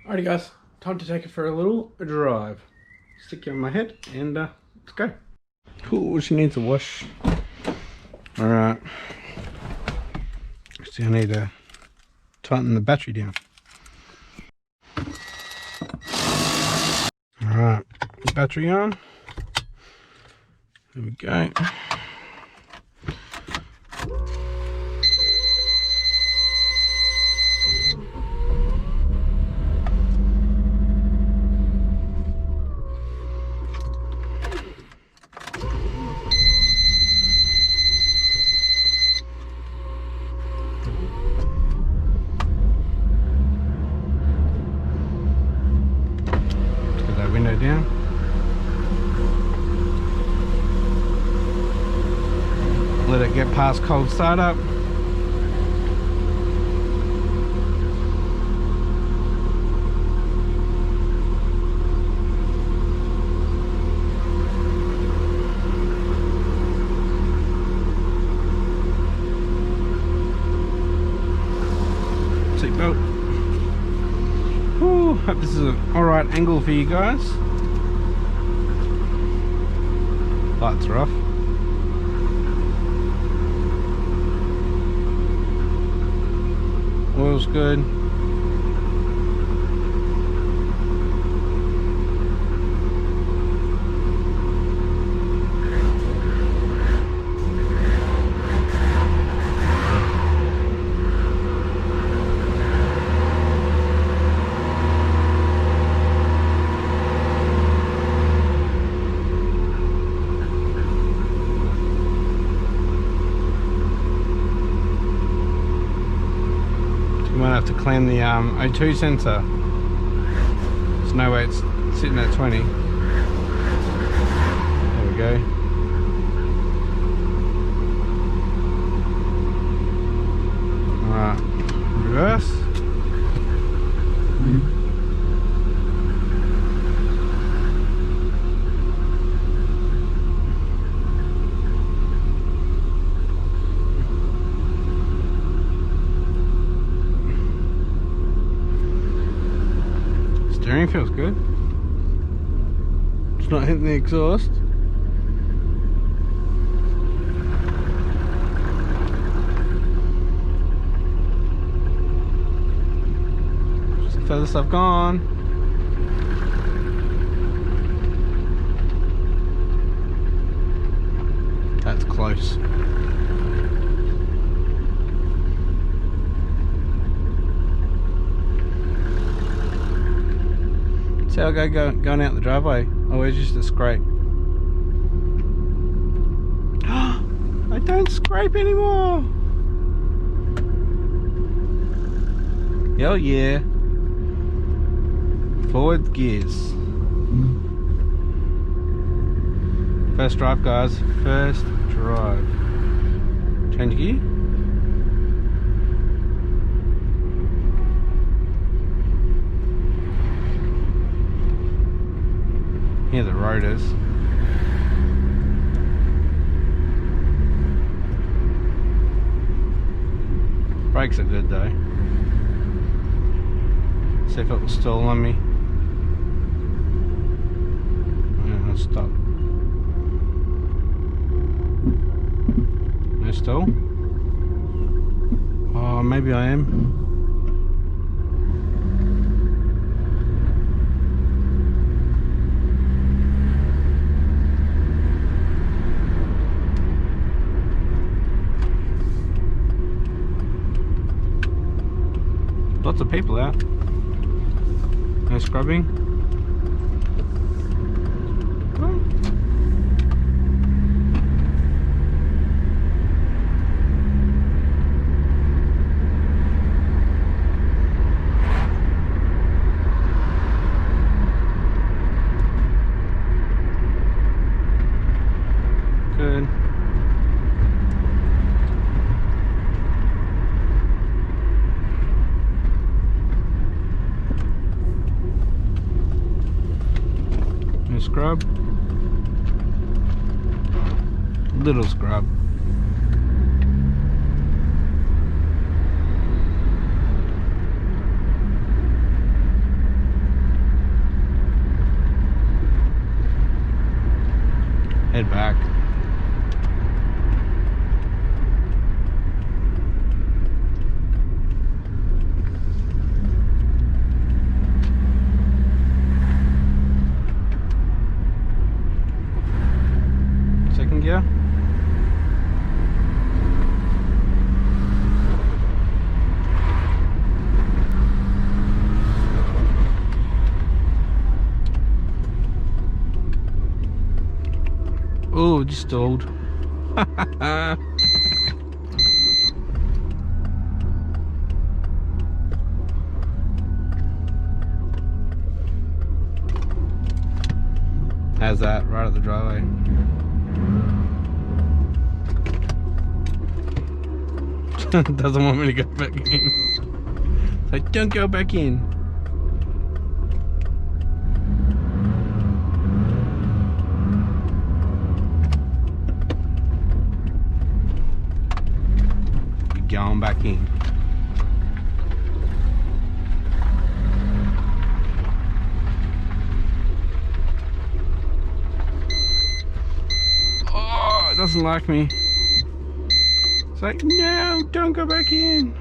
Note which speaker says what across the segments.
Speaker 1: Alrighty guys, time to take it for a little drive. Stick you on my head and let's go. Cool, she needs a wash. Alright. So I need to tighten the battery down. Alright, battery on. There we go. Window down. Let it get past cold startup. Seatbelt. Ooh, hope this is an alright angle for you guys. Lights are off. Oil's good. Might have to clean the O2 sensor. There's no way it's sitting at 20. There we go. Alright, reverse. Steering feels good. It's not hitting the exhaust. Just the furthest I've gone. That's close. See how I go going out the driveway? Always just a scrape. I don't scrape anymore! Hell yeah. Forward gears. First drive guys, first drive. Change gear. Here the road is. Brakes are good though. See if it will stall on me. And it'll stop. No stall? Oh, maybe I am. Lots of people out. No scrubbing. Good. Scrub, little scrub. stalled. How's that? Right at the driveway. Doesn't want me to go back in. It's like, don't go back in. You're going back in. Oh, it doesn't like me. It's like, no, don't go back in.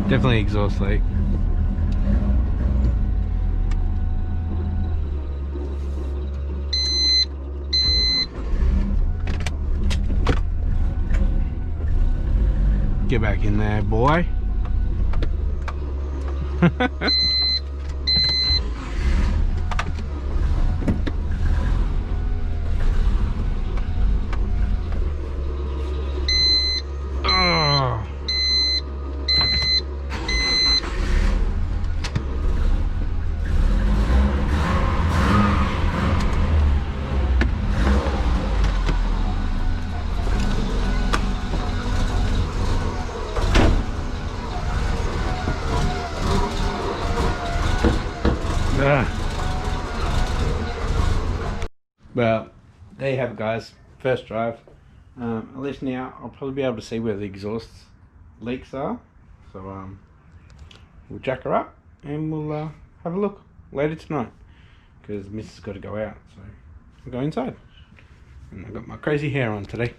Speaker 1: Definitely exhaust leak. Get back in there, boy. Oh. Well, there you have it, guys. First drive. At least now I'll probably be able to see where the exhaust leaks are. So we'll jack her up and we'll have a look later tonight, because Missus has got to go out. So we'll go inside. And I've got my crazy hair on today.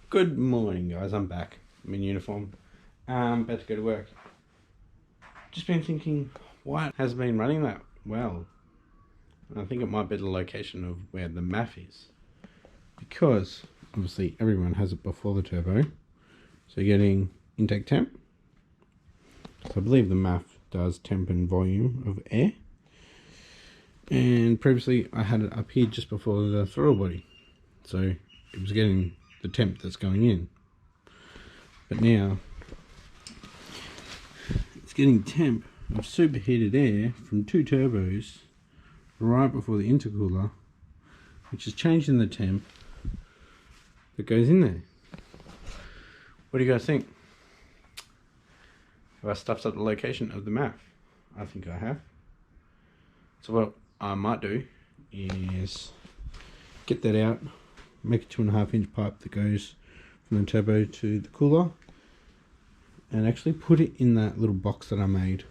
Speaker 1: Good morning, guys. I'm back. I'm in uniform. About to go to work. Just been thinking, what has been running that well? And I think it might be the location of where the MAF is, because obviously everyone has it before the turbo. So you're getting intake temp. So I believe the MAF does temp and volume of air. And previously I had it up here just before the throttle body, so it was getting the temp that's going in. But now it's getting temp of superheated air from two turbos right before the intercooler, which is changing the temp that goes in there. What do you guys think? Have I stuffed up the location of the MAF? I think I have. So what I might do is get that out, make a 2.5 inch pipe that goes from the turbo to the cooler, and actually put it in that little box that I made.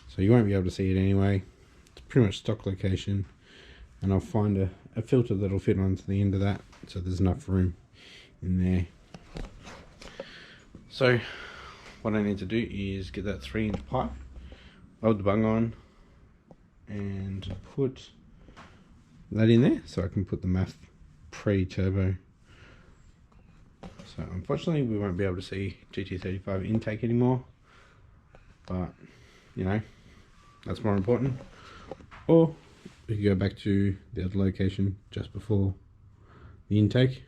Speaker 1: So you won't be able to see it anyway. It's pretty much stock location, and I'll find a filter that'll fit onto the end of that, so there's enough room in there. So what I need to do is get that 3 inch pipe, weld the bung on, and put that in there so I can put the MAF pre-turbo. So unfortunately we won't be able to see GT35 intake anymore, but you know, that's more important. Or we could go back to the other location just before the intake,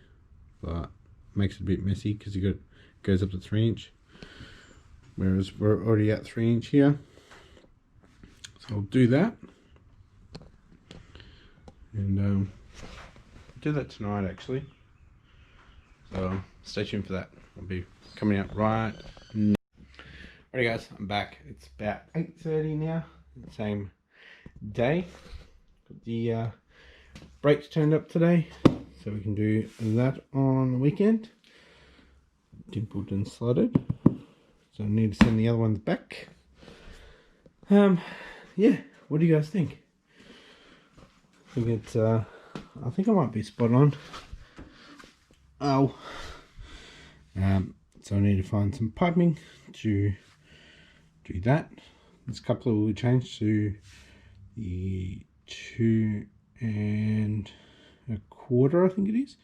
Speaker 1: but makes it a bit messy because it goes up to 3 inch, whereas we're already at 3 inch here. So I'll do that, and do that tonight actually. So stay tuned for that. I'll be coming out right now. Alright guys, I'm back. It's about 8:30 now. Same day. Got the brakes turned up today, so we can do that on the weekend. Dimpled and slotted. So I need to send the other ones back. Yeah, what do you guys think? I think it's I think I might be spot on. Oh, so I need to find some piping to do that. This coupler will change to the 2 and 1/4, I think it is,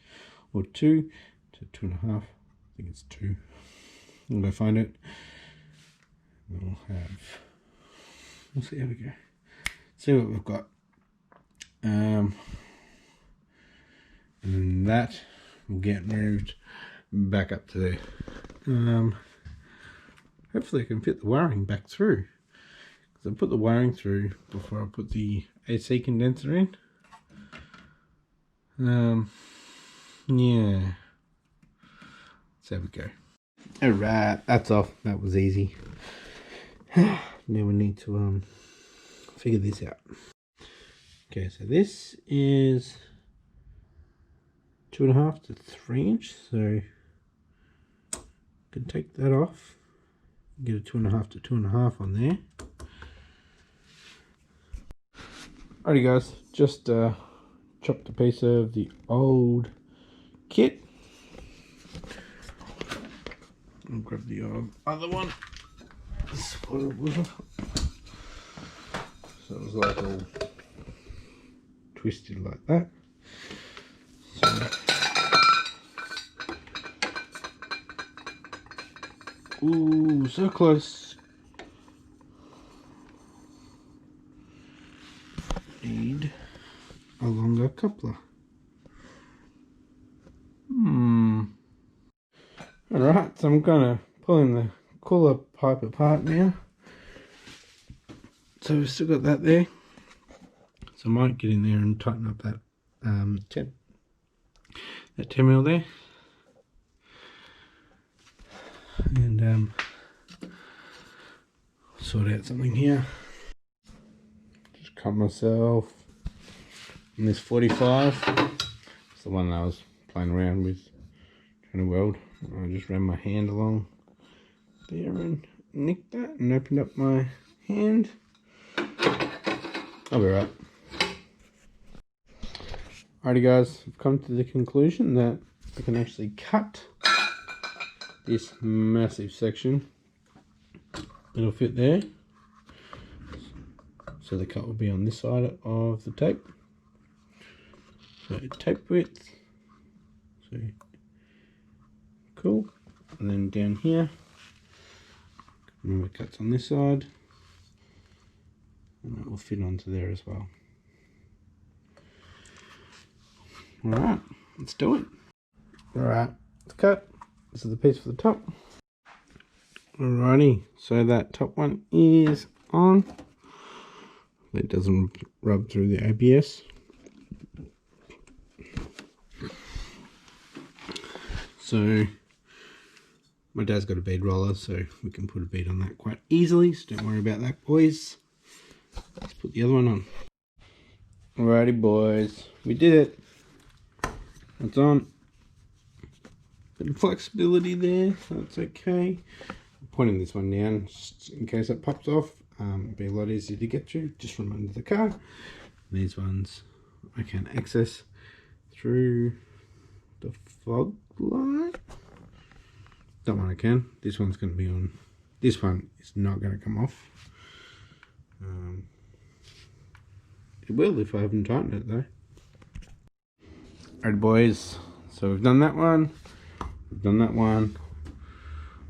Speaker 1: or 2 to 2.5. I think it's 2. I'm gonna find it. We'll see how we go. See what we've got. And that will get moved back up to there. Hopefully I can fit the wiring back through, because I put the wiring through before I put the AC condenser in. Yeah, let's have a go. Alright, that's off. That was easy. Now we need to figure this out. Okay, so this is 2.5 to 3 inch, so I can take that off, get a 2.5 to 2.5 on there. Alrighty guys, just chopped a piece of the old kit. I'll grab the other one. This is what it was. So it was like all twisted like that. So, ooh, so close. Need a longer coupler. Alright, so I'm gonna pulling the cooler pipe apart now. So we've still got that there. So I might get in there and tighten up that 10 mil there. And sort out something here. Just cut myself on this 45. It's the one I was playing around with, trying to weld. I just ran my hand along there and nicked that and opened up my hand. I'll be right. Alrighty guys, I've come to the conclusion that I can actually cut this massive section. It'll fit there. So the cut will be on this side of the tape. So tape width. So cool. And then down here, remember cuts on this side, and that will fit onto there as well. Alright, let's do it. Alright, it's cut. This is the piece for the top. Alrighty, so that top one is on. It doesn't rub through the ABS. So my dad's got a bead roller, so we can put a bead on that quite easily, so don't worry about that, boys. Let's put the other one on. Alrighty boys, we did it. It's on. Bit of flexibility there, that's okay. I'm pointing this one down just in case it pops off. It'll be a lot easier to get to just from under the car. These ones I can access through the fog light. That one I can. This one's going to be on. This one is not going to come off. It will if I haven't tightened it though. Alright boys, so we've done that one. We've done that one.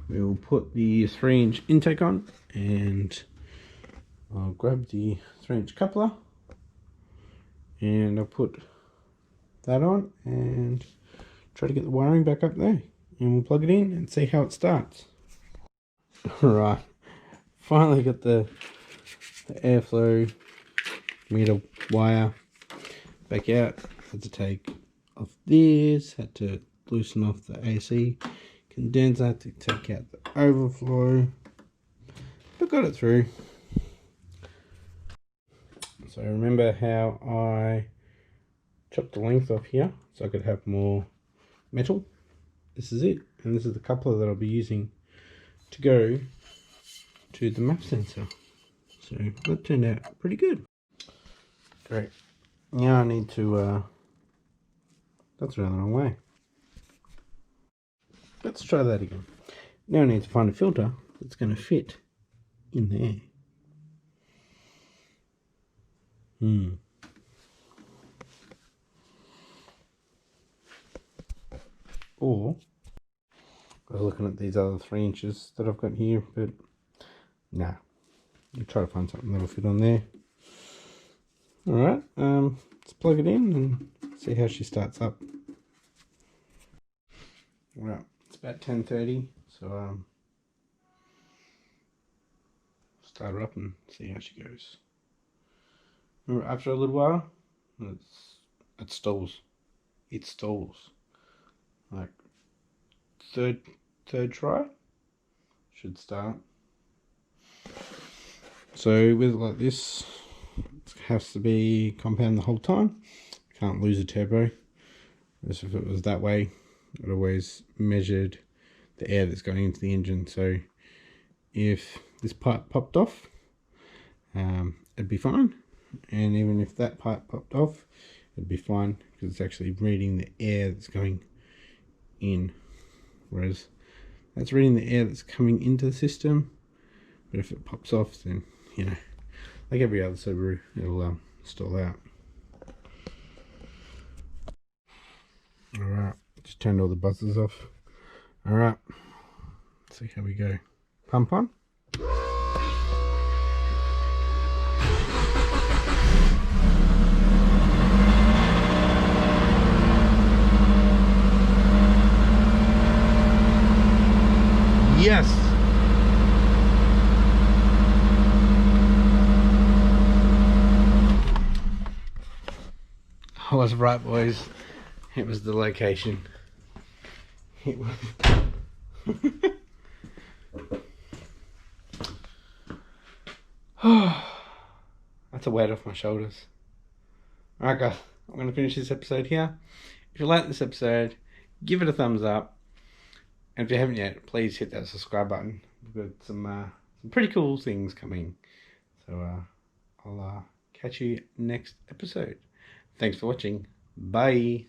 Speaker 1: We'll put the 3-inch intake on, and I'll grab the 3-inch coupler and I'll put that on and try to get the wiring back up there, and we'll plug it in and see how it starts. Right, finally got the airflow meter wire back out. Had to take off this, had to loosen off the AC condenser to take out the overflow, but got it through. So remember how I chopped the length off here so I could have more metal? This is it, and this is the coupler that I'll be using to go to the map sensor. So that turned out pretty good. Great. Now I need to that's around the wrong way. Let's try that again. Now I need to find a filter that's going to fit in there. Or I was looking at these other 3 inches that I've got here, but nah. I'll try to find something that'll fit on there. Alright, let's plug it in and see how she starts up. Right, it's about 10:30, so start her up and see how she goes. Remember, after a little while, it stalls. It stalls. Like third try should start. So with it like this, it has to be compound the whole time. Can't lose a turbo. As if it was that way, it always measured the air that's going into the engine. So if this pipe popped off, it'd be fine. And even if that pipe popped off, it'd be fine because it's actually reading the air that's going in. Whereas that's reading the air that's coming into the system. But if it pops off, then, you know, like every other Subaru, it'll stall out. Alright, just turned all the buzzers off. Alright, let's see how we go. Pump on. Yes! I was right, boys. It was the location. It was... That's a weight off my shoulders. Alright guys, I'm going to finish this episode here. If you like this episode, give it a thumbs up. And if you haven't yet, please hit that subscribe button. We've got some pretty cool things coming. So I'll catch you next episode. Thanks for watching. Bye.